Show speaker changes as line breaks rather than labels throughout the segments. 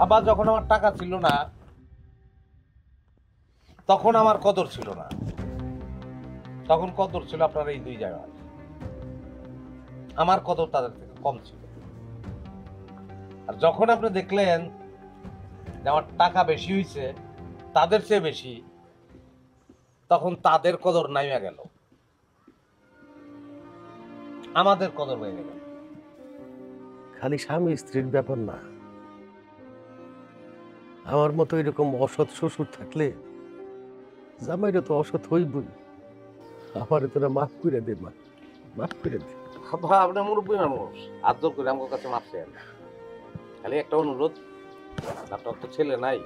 আবার যখন আমার টাকা ছিল না তখন আমার কদর ছিল না, তখন কদর ছিল আপনার এই দুই জায়গায়, আমার কদর তাদের থেকে কম ছিল। আর যখন আপনি দেখলেন যে আমার টাকা বেশি হয়েছে তাদের চেয়ে বেশি, তখন তাদের কদর নাইমা গেল, আমাদের কদর হয়ে গেল।
খালি স্বামী স্ত্রীর ব্যাপার না, আমার মতো এরকম অসৎ শ্বশুর থাকলে জামাইরা তো অসৎ হইবই। আমারে তোরা মাফ করে দে, মা, মাফ করে দে।
ভাই আপনি মুরব্বী মানুষ, আদর করে আমার কাছে মাপ চাই না। খালি একটা অনুরোধ, আপনার তো ছেলে নাই,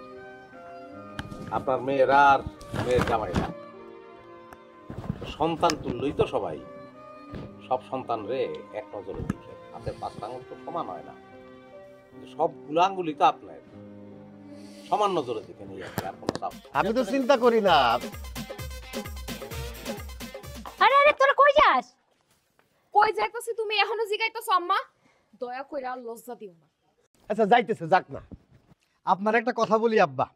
আপনার মেয়েরা আর মেয়ের জামাইরা সন্তান তুললই তো সবাই, সব সন্তান রে এক নজরে দেখে। হাতের পাঁচটা আঙুল তো সমান হয় না, সবগুলো আঙ্গুলি তো আপনার, সমান নজরে দেখে নিয়ে আসবে, আর কোনো চাপ নেই।
আমি তো চিন্তা করি না।
আরে আরে তোরা কই যাস?
কই যাইতাছি তুমি এখনো জিগাইতাছো আম্মা? দয়া কইরা আর লজ্জা দিও না।
আচ্ছা যাইতেছে, যাক না।
আপনার একটা কথা বলি আব্বা,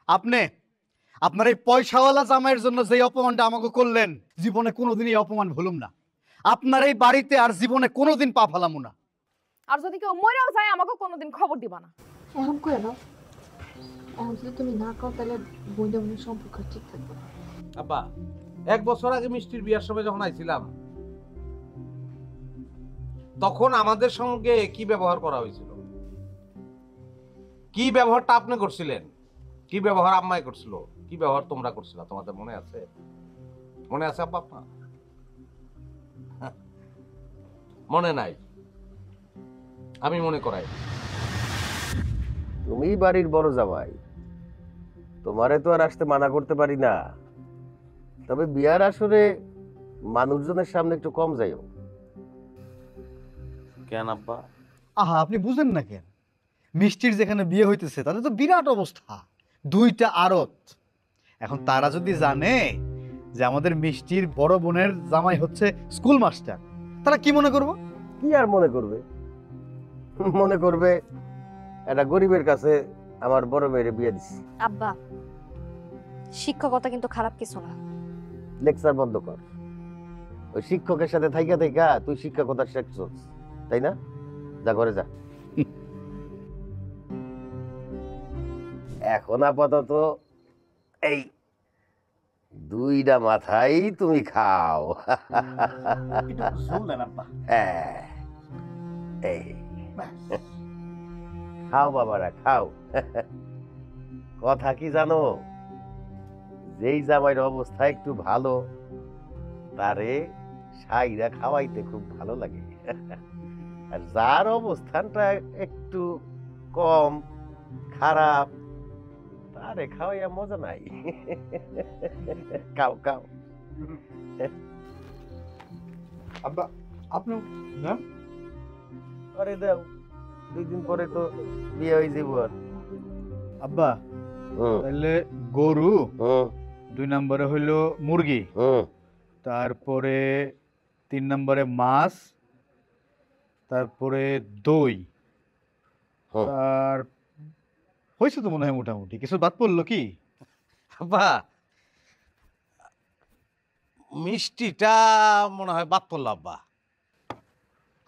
আপনি আপনার এই পয়সাওয়ালা জামাইয়ের জন্য যে অপমানটা আমাকে করলেন, জীবনে কোনোদিন এই অপমান ভুলুম না। আপনার এই বাড়িতে আর জীবনে কোনোদিন পা ফালামু না।
আর যদি কেউ মরেও যায় আমাকে কোনোদিন খবর দিবা না।
এখন কই না, এখন যদি তুমি না কও তাহলে বইটা মনে সম্পর্ক ঠিক থাকবে না।
আব্বা, 1 বছর আগে মিষ্টির বিয়ার সময় যখন আইছিলাম তখন আমাদের সঙ্গে কি ব্যবহার করা হয়েছিল, কি ব্যবহারটা আপনি করছিলেন, কি ব্যবহার আম্মাই করছিল, কি ব্যবহার তোমরা করছিল, তোমাদের মনে আছে? মনে আছে আব্বা আপনার? মনে নাই? আমি মনে করাই।
তুমি বাড়ির বড় জামাই, তোমারে তো আর আসতে মানা করতে পারি না। তবে বিয়ার আসরে মানুষজনের সামনে একটু কম যাইও।
কেন আব্বা?
আহা, আপনি বুঝেন না কেন? মিষ্টির যেখানে বিয়ে হইতেছে তাদের তো বিরাট অবস্থা, 2টা আড়ত। এখন তারা যদি জানে যে আমাদের মিষ্টির বড় বোনের জামাই হচ্ছে স্কুল মাস্টার, তারা কি মনে করবো?
কি আর মনে করবে? মনে করবে একটা গরিবের কাছে আমার বড় মেয়ের বিয়ে দিছি।
আব্বা, শিক্ষকতা কিন্তু খারাপ কিছু না।
লেকচার বন্ধ কর। ওই শিক্ষকের সাথে থাইকা থাইকা তুই শিক্ষকতা শিখছস, তাই না? যা ঘরে যা। এখন আপাতত এই 2টা মাথাই তুমি খাও। হ্যাঁ, এই খাও বাবারা, খাও। কথা কি জানো, যেই জামাইয়ের অবস্থা একটু ভালো তারে সাইরা খাওয়াইতে খুব ভালো লাগে, আর যার অবস্থানটা একটু কম খারাপ তারে খাওয়াইয়া মজা নাই। খাও খাও।
আব্বা আপনি না
আরে দাও, 2 দিন পরে তো বিয়ে হয়ে যাবো। আর
আব্বা, তাহলে গরু, 2 নম্বরে হইলো মুরগি, তারপরে 3 নম্বরে মাছ, তারপরে দই, আর হয়েছে তো মনে হয় মোটামুটি। কিছু বাদ পড়লো কি?
আব্বা, মিষ্টিটা মনে হয় বাদ পড়লো আব্বা।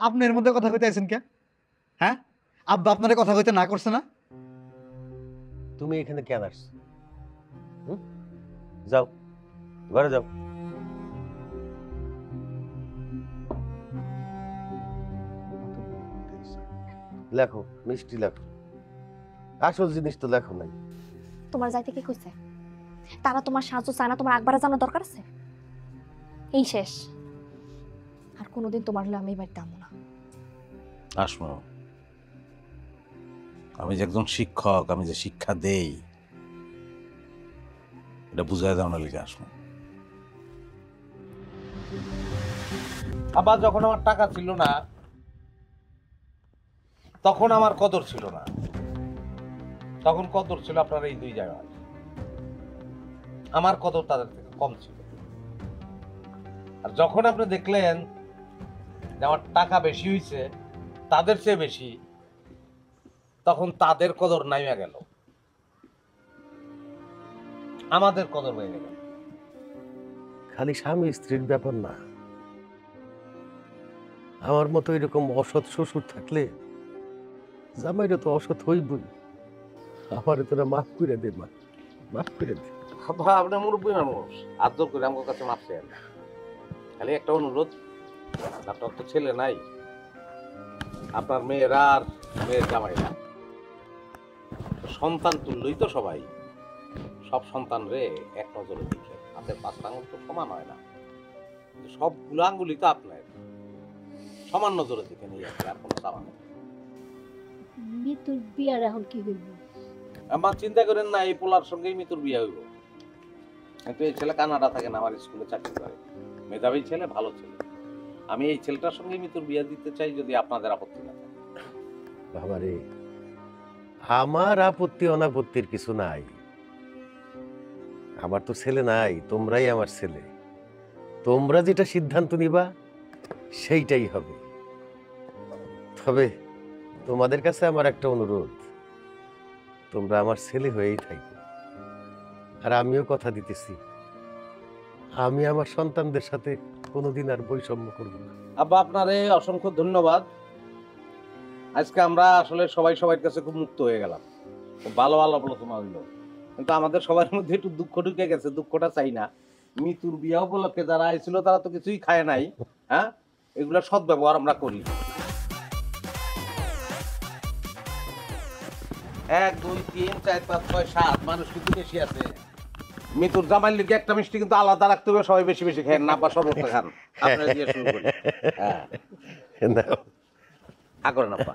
আপনি এর মধ্যে কথা কইতে আছেন কে? হ্যাঁ, আব্বা আপনার কথা কইতে না করছে না?
তুমি এখানে কেন আসছো? যাও ঘরে যাও। লেখো, মিষ্টি লেখো, আসল জিনিস তো লেখো নাই।
তোমার যাইতে কি কইছে? তারা তোমার সাহায্য চায় না, তোমার একবার জানার দরকার আছে? এই শেষ, আর কোনোদিন তোমার হলে আমি বাড়িতে আমো না।
আসমো, আমি যে একজন শিক্ষক, আমি যে শিক্ষা দেই এটা বুঝাই দাও না লিখে আসমো। আবার যখন আমার টাকা ছিল না তখন আমার কদর ছিল না, তখন কদর ছিল আপনার এই দুই জায়গায়, আমার কদর তাদের থেকে কম ছিল। আর যখন আপনি দেখলেন যে আমার টাকা বেশি হয়েছে তাদের চেয়ে বেশি, তখন তাদের কদর নাইমা গেল, আমাদের কদর বেড়ে গেল।
খালি স্বামী স্ত্রীর ব্যাপার না, আমার মতো এরকম অসৎ শ্বশুর থাকলে জামাইরা তো অসৎ হইবই। আমার তোরা মাফ করে দে, মা, মাফ করে দে।
বাবা, আপনি মুরব্বী মানুষ, আদর করে আমার কাছে মাপ চান। খালি একটা অনুরোধ, আপনার তো ছেলে নাই, আপনার মেয়েরা আর মেয়ের জামাইরা সন্তান তুললই তো সবাই। সব সন্তান রে এক নজরে দেখে, হাতের পাঁচটা আঙুল তো সমান হয় না, সবগুলো আঙ্গুলি তো আপনার, সমান নজরে দেখে নিয়ে যাচ্ছে, আর কোনো চাওয়া নেই।
মৃত্যুর বিয়ার এখন কি হইব?
আমার চিন্তা করেন না, এই পোলার সঙ্গেই মৃত্যুর বিয়ে হইব। কিন্তু এই ছেলে কানাডা থাকে না, আমার স্কুলে চাকরি করে, মেধাবী ছেলে, ভালো ছেলে। আমি এই ছেলেটার সঙ্গে মৃত্যুর বিয়ে দিতে চাই, যদি আপনাদের আপত্তি না থাকে।
বাবারে, আমার আপত্তি অনাপত্তির কিছু নাই। আমার তো ছেলে নাই, তোমরাই আমার ছেলে। তোমরা যেটা সিদ্ধান্ত নিবা সেইটাই হবে। তবে তোমাদের কাছে আমার একটা অনুরোধ, তোমরা আমার ছেলে হয়েই থাকো। আর আমিও কথা দিতেছি, আমি আমার সন্তানদের সাথে কোনোদিন আর বৈষম্য করব না।
আব্বা, আপনারে অসংখ্য ধন্যবাদ। আজকে আমরা আসলে সবাই সবার কাছে খুব মুক্ত হয়ে গেলাম, খুব ভালো ভালো আলোচনা হইলো। কিন্তু আমাদের সবার মধ্যে একটু দুঃখ ঢুকে গেছে, দুঃখটা চাই না। মৃত্যুর বিয়ে উপলক্ষে যারা আইছিল তারা তো কিছুই খায় নাই। হ্যাঁ, এগুলো সদ্ব্যবহার আমরা করি। 1 2 3 4 5 6 7 মানুষ কিন্তু বেশি আছে। মৃত্যুর জামাইয়ের লিগে একটা মিষ্টি কিন্তু আলাদা রাখতে হবে, সবাই বেশি বেশি খান না, বা সর্বত্র খান। আপনারা দিয়ে শুরু করি। হ্যাঁ,
না,
করেন আপা।